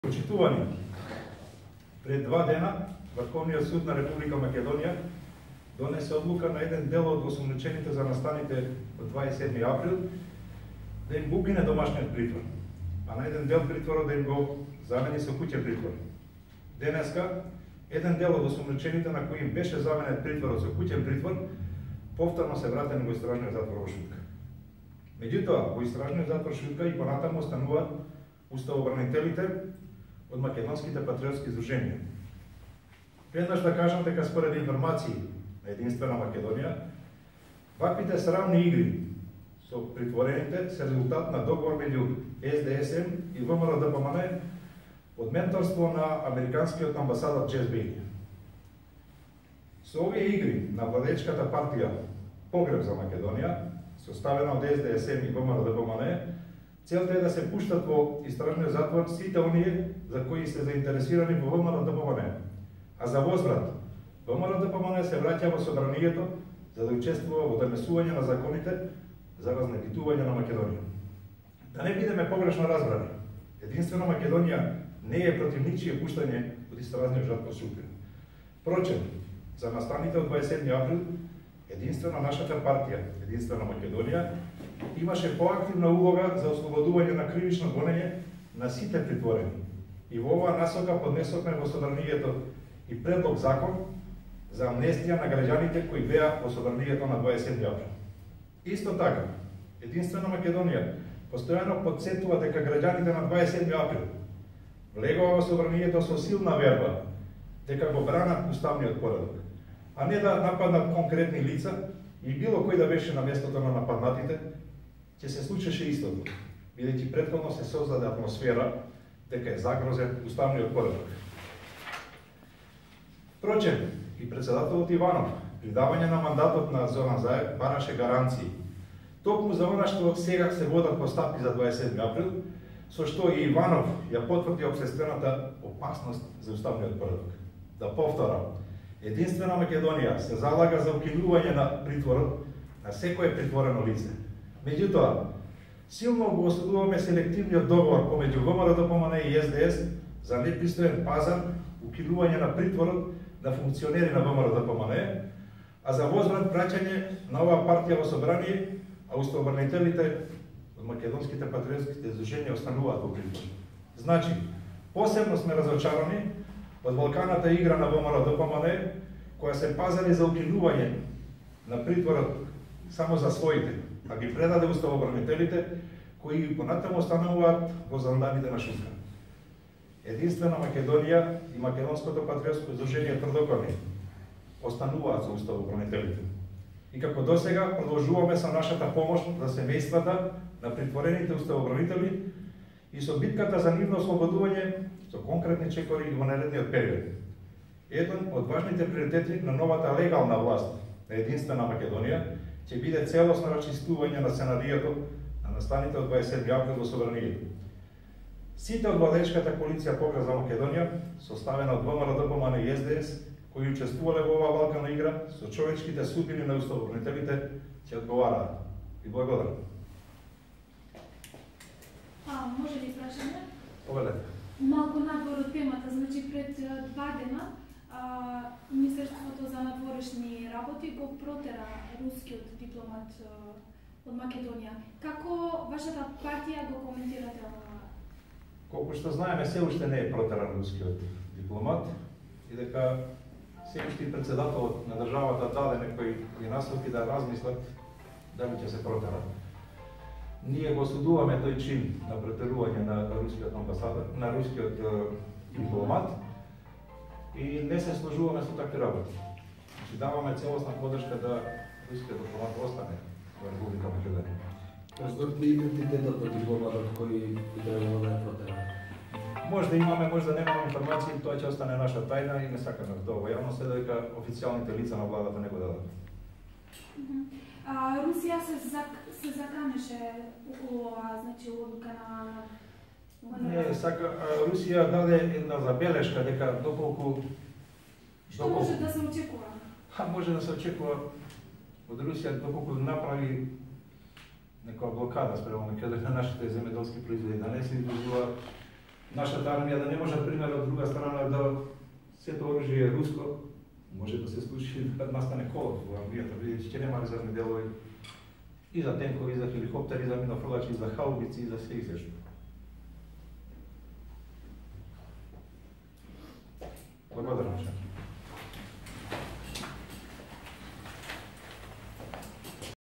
Почитувани, пред 2 дена Врховниот суд на Република Македонија донесе одлука на еден дел од осомничените за настаните од 27 април да им го укине домашниот притвор, а на еден дел притворот да им го замени со куќен притвор. Денеска, еден дел од осомничените на кои им беше заменет притворот со куќен притвор, повторно се вратени во истражниот затвор во Шутка. Меѓутоа, во истражниот затвор Шутка и понатаму остануваат уставобранителите од македонските патриотски издруженија. Веднаш да кажам дека според информации на Единствена Македонија, ваквите срамни игри со притворените се резултат на договор меѓу СДСМ и ВМРО-ДПМН под менторство на американскиот амбасадор Джес Бейли. Со овие игри на владечката партија Погреб за Македонија, составена од СДСМ и ВМРО-ДПМН, целта е да се пуштат во истражниот затвор сите оние за кои се заинтересирани во ВМРО-ДПМН, а за возврат ВМРО-ДПМН се враќа во собранието за да учествува во донесување на законите за разнебитување на Македонија. Да не бидеме погрешно разбрани, Единствена Македонија не е против ничие пуштање од истражниот затвор Шутка. Впрочем, за настаните од 27 април, единствено нашата партија, Единствена Македонија, имаше поактивна улога за ослободување на кривично гонење на сите притворени. И во оваа насока поднесовме во собранието и предлог закон за амнестија на граѓаните кои беа во собранието на 27 април. Исто така, Единствена Македонија постојано подсетува дека граѓаните на 27 април влегува во собранието со силна верба дека го бранат уставниот поредок, а не да нападнат конкретни лица и било кој да беше на местото на нападнатите, ќе се случеше истото, бидејќи претходно се создаде атмосфера дека е загрозен уставниот поредок. Впрочем, и председателот Иванов, при давање на мандатот на Зоран Заев, бараше гаранции. Токму за она што сега се водат постапки за 27 април, со што и Иванов ја потврди опсествената опасност за уставниот поредок. Да повторам, Единствена Македонија се залага за укинување на притворот на секое притворено лице. Меѓутоа, силно го осудуваме селективниот договор помеѓу ВМРО-ДПМН и СДС за непристоен пазар, укинување на притворот на функционери на ВМРО-ДПМН, а за возврат праќање на оваа партија во собрание, а уставобранителите од македонските патриотски издруженија остануваат во притвор. Значи, посебно сме разочарани од валканата игра на ВМРО-ДПМН, која се пазари за укинување на притворот само за своите, а ги предаде уставобранителите, кои понатаму остануваат во занданите на Шутка. Единствена Македонија и Македонското патриотско издружение Тврдокорни остануваат со уставобранителите. И како досега продолжуваме со нашата помош за семејствата на притворените уставобранители и со битката за нивно ослободување со конкретни чекори во наредниот период. Еден од важните приоритети на новата легална власт на Единствена Македонија ќе биде целосно расчистување на сценариото на настаните од 27 април во собранието. Сите од владечката коалиција Погреб за Македонија, составена од ВМРО-ДПМН и СДС, кои учествувале во оваа валкана игра, со човечките судбини на уставобранителите, ќе одговараат. И благодарам. Може ли прашање? Повелете. Малку надвор од темата, значи пред 2 дена Министерството за надворешни работи го протера рускиот дипломат од Македонија. Како вашата партија го коментирате ова? Колку што знаеме, се уште не е протеран рускиот дипломат и дека се уште и председателот на државата даде некои насоки да размислат дали ќе се протерат. Ние го осудуваме тој чин на претерување на рускиот амбасадор, на рускиот дипломат и не се сложуваме со такви работи. Значи даваме целосна подршка да рускиот дипломат остане во Република Македонија. Разборот ли идентитетот на дипломатот кој треба да е протеран? Може да имаме, може да немаме информации, тоа ќе остане наша тајна и не сакаме тоа во јавност, дека официјалните лица на владата не го дадат. Русија се заканеше околу значи одлука на Не, сака Русија даде една забелешка дека доколку Што може да се очекува? Може да се очекува од Русија доколку направи некоја блокада спрема Македонија на нашите земјоделски производи, да не се извозува нашата армија да не може да пример од друга страна да сето оружје е руско, може да се случи да настане колот во армијата, бидејќи ќе нема резервни делови и за тенкови, и за хеликоптери, и за минофрлачи, и за хаубици, и за се и се што. Благодарам.